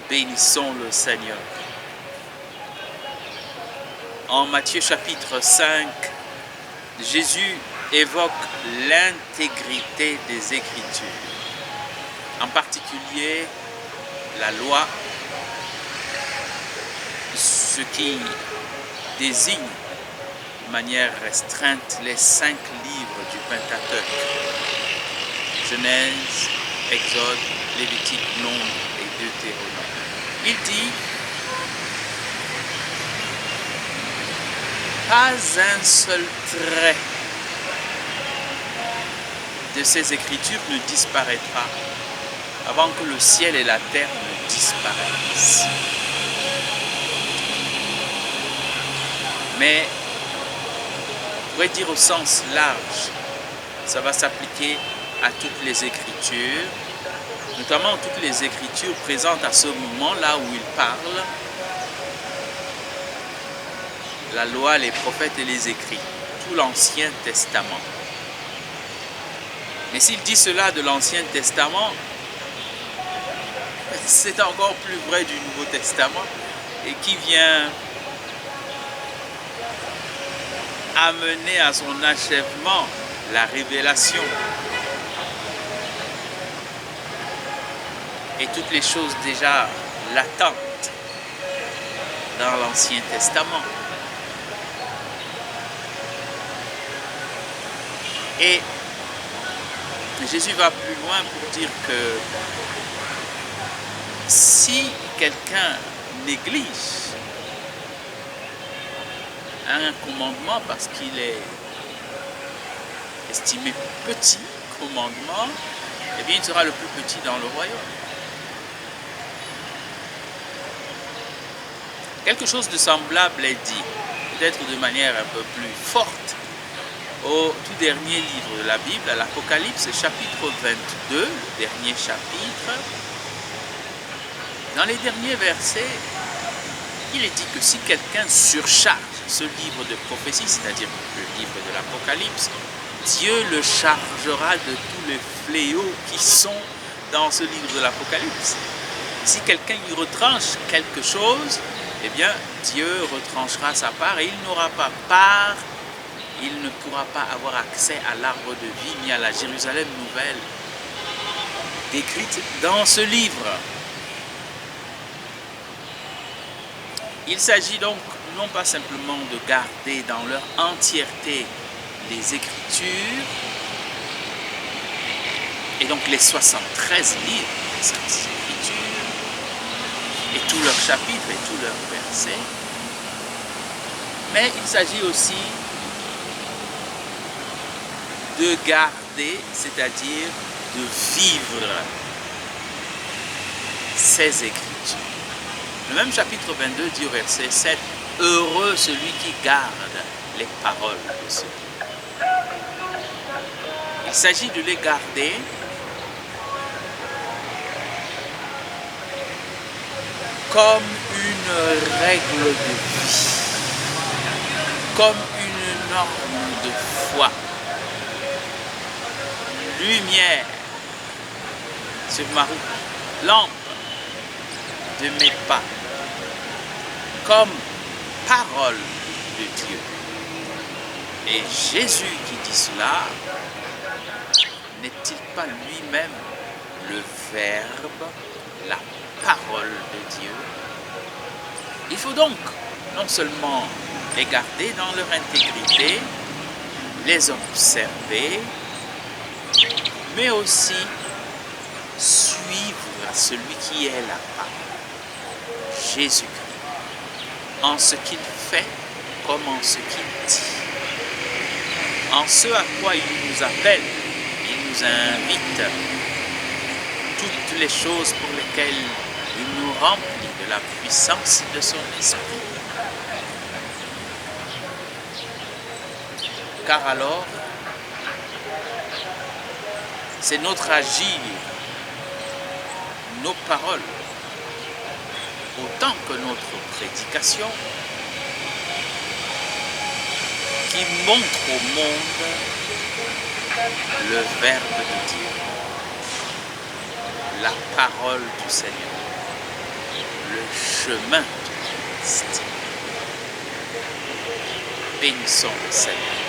Bénissons le Seigneur. En Matthieu chapitre 5, Jésus évoque l'intégrité des Écritures, en particulier la loi, ce qui désigne de manière restreinte les 5 livres du Pentateuque: Genèse, Exode, Lévitique, Nombre et Deutéronome. Il dit: pas un seul trait de ces Écritures ne disparaîtra avant que le ciel et la terre ne disparaissent. Mais, on pourrait dire au sens large, ça va s'appliquer à toutes les Écritures, notamment toutes les Écritures présentes à ce moment-là où il parle, la loi, les prophètes et les écrits, tout l'Ancien Testament. Mais s'il dit cela de l'Ancien Testament, c'est encore plus vrai du Nouveau Testament, et qui vient amener à son achèvement la révélation et toutes les choses déjà latentes dans l'Ancien Testament. Et Jésus va plus loin pour dire que si quelqu'un néglige un commandement parce qu'il est estimé petit commandement, eh bien il sera le plus petit dans le royaume. Quelque chose de semblable est dit, peut-être de manière un peu plus forte, au tout dernier livre de la Bible, à l'Apocalypse, chapitre 22, le dernier chapitre. Dans les derniers versets, il est dit que si quelqu'un surcharge ce livre de prophétie, c'est-à-dire le livre de l'Apocalypse, Dieu le chargera de tous les fléaux qui sont dans ce livre de l'Apocalypse. Si quelqu'un y retranche quelque chose, eh bien Dieu retranchera sa part et il n'aura pas part. Il ne pourra pas avoir accès à l'arbre de vie ni à la Jérusalem nouvelle décrite dans ce livre. Il s'agit donc non pas simplement de garder dans leur entièreté les Écritures, et donc les 73 livres des Saintes Écritures, et tous leurs chapitres et tous leurs versets, mais il s'agit aussi de garder, c'est-à-dire de vivre ces Écritures. Le même chapitre 22 dit au verset 7, « Heureux celui qui garde les paroles de ce livre. » Il s'agit de les garder comme une règle de vie, comme une norme de foi. Lumière sur ma route, lampe de mes pas, comme parole de Dieu. Et Jésus qui dit cela, n'est-il pas lui-même le Verbe, la parole de Dieu? Il faut donc non seulement les garder dans leur intégrité, les observer, mais aussi suivre celui qui est la parole, Jésus-Christ, en ce qu'il fait comme en ce qu'il dit, en ce à quoi il nous appelle, il nous invite, toutes les choses pour lesquelles il nous remplit de la puissance de son esprit. Car alors, c'est notre agir, nos paroles, autant que notre prédication, qui montre au monde le Verbe de Dieu, la parole du Seigneur. chemin du Christ. Bénissons le Seigneur.